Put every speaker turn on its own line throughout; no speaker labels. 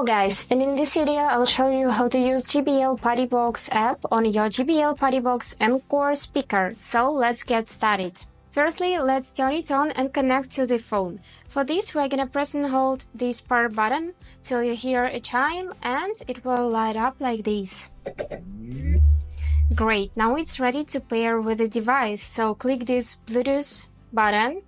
Hello guys, and in this video I'll show you how to use JBL PartyBox app on your JBL PartyBox Encore speaker. So let's get started. Firstly, let's turn it on and connect to the phone. For this, we're gonna press and hold this power button till you hear a chime and it will light up like this. Great, now it's ready to pair with the device, so click this Bluetooth button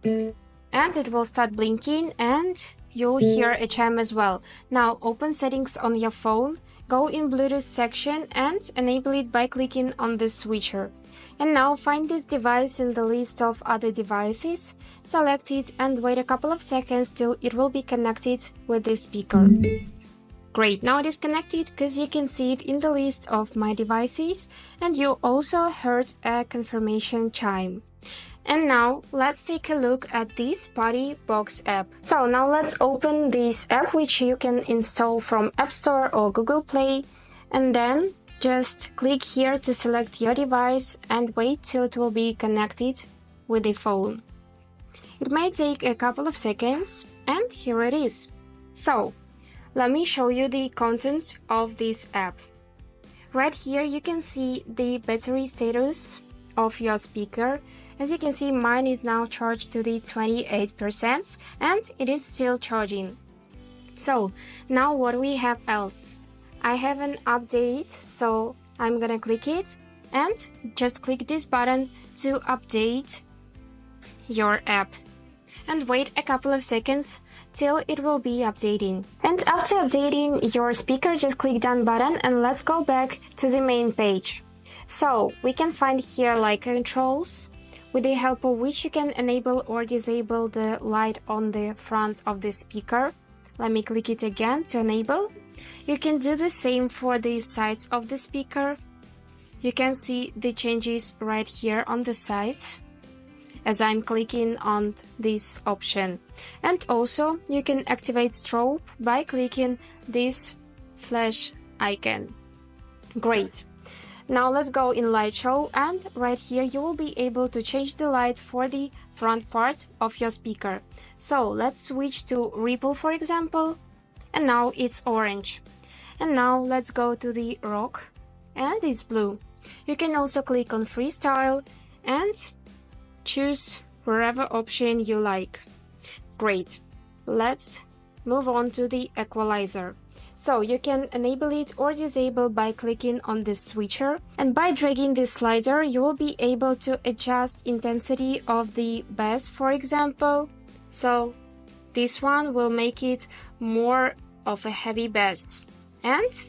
and it will start blinking and you'll hear a chime as well. Now open settings on your phone, go in Bluetooth section and enable it by clicking on the switcher. And now find this device in the list of other devices, select it and wait a couple of seconds till it will be connected with the speaker. Great, now it is connected because you can see it in the list of my devices and you also heard a confirmation chime. And now let's take a look at this PartyBox app. So now let's open this app, which you can install from App Store or Google Play, and then just click here to select your device and wait till it will be connected with the phone. It may take a couple of seconds and here it is. So let me show you the content of this app. Right here you can see the battery status of your speaker. As you can see, mine is now charged to the 28% and it is still charging. So now what we have else? I have an update, so I'm gonna click it and just click this button to update your app and wait a couple of seconds till it will be updating. And after updating your speaker, just click done button and let's go back to the main page. So we can find here like controls, with the help of which you can enable or disable the light on the front of the speaker. Let me click it again to enable. You can do the same for the sides of the speaker. You can see the changes right here on the sides as I'm clicking on this option. And also you can activate strobe by clicking this flash icon. Great. Now let's go in light show and right here you will be able to change the light for the front part of your speaker. So let's switch to ripple, for example, and now it's orange. And now let's go to the rock and it's blue. You can also click on freestyle and choose whatever option you like. Great. Let's move on to the equalizer. So you can enable it or disable by clicking on the switcher, and by dragging this slider you will be able to adjust intensity of the bass, for example. So this one will make it more of a heavy bass, and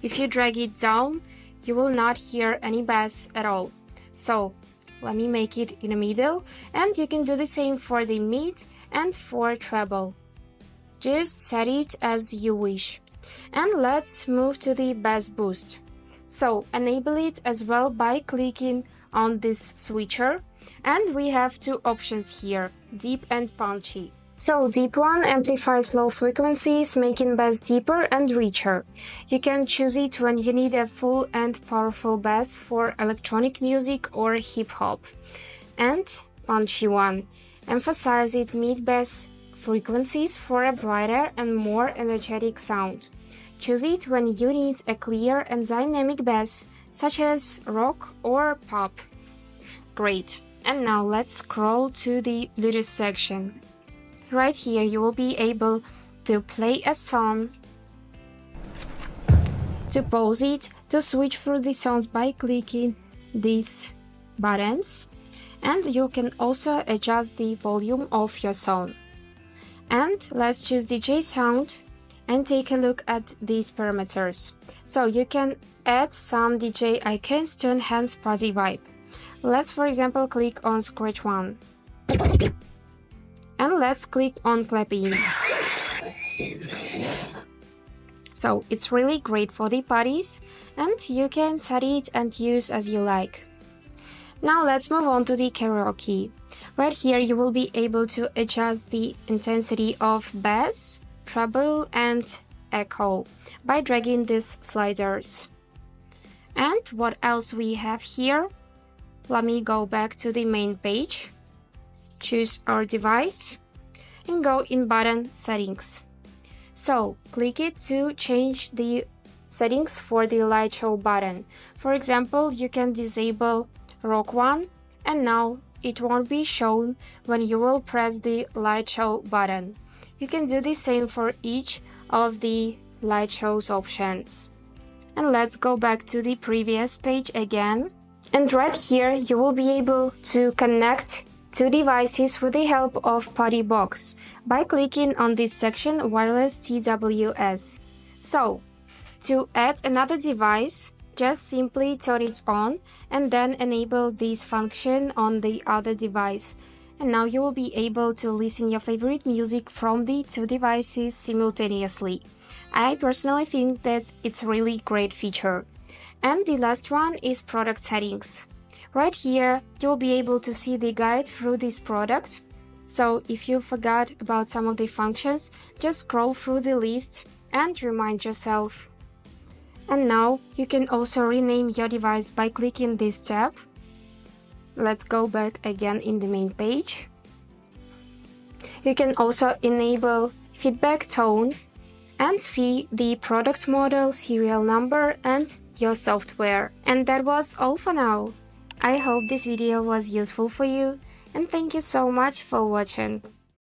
if you drag it down you will not hear any bass at all. So let me make it in the middle, and you can do the same for the mid and for treble. Just set it as you wish. And let's move to the bass boost. So enable it as well by clicking on this switcher, and we have two options here, deep and punchy. So deep one amplifies low frequencies, making bass deeper and richer. You can choose it when you need a full and powerful bass for electronic music or hip hop. And punchy one emphasizes mid bass frequencies for a brighter and more energetic sound. Choose it when you need a clear and dynamic bass, such as rock or pop. Great. And now let's scroll to the Bluetooth section. Right here you will be able to play a song, to pause it, to switch through the songs by clicking these buttons, and you can also adjust the volume of your song. And let's choose DJ sound and take a look at these parameters. So you can add some DJ icons to enhance party vibe. Let's for example click on scratch one. And let's click on clapping. So it's really great for the parties and you can set it and use as you like. Now let's move on to the karaoke. Right here you will be able to adjust the intensity of bass, treble and echo by dragging these sliders. And what else we have here? Let me go back to the main page, choose our device and go in button settings. So click it to change the settings for the light show button. For example, you can disable rock one, and now it won't be shown when you will press the light show button. You can do the same for each of the light shows options. And let's go back to the previous page again. And right here you will be able to connect two devices with the help of PartyBox by clicking on this section Wireless TWS. So to add another device, just simply turn it on and then enable this function on the other device. And now you will be able to listen your favorite music from the two devices simultaneously. I personally think that it's a really great feature. And the last one is product settings. Right here, you'll be able to see the guide through this product. So if you forgot about some of the functions, just scroll through the list and remind yourself. And now you can also rename your device by clicking this tab. Let's go back again in the main page. You can also enable feedback tone and see the product model, serial number, and your software. And that was all for now. I hope this video was useful for you, and thank you so much for watching.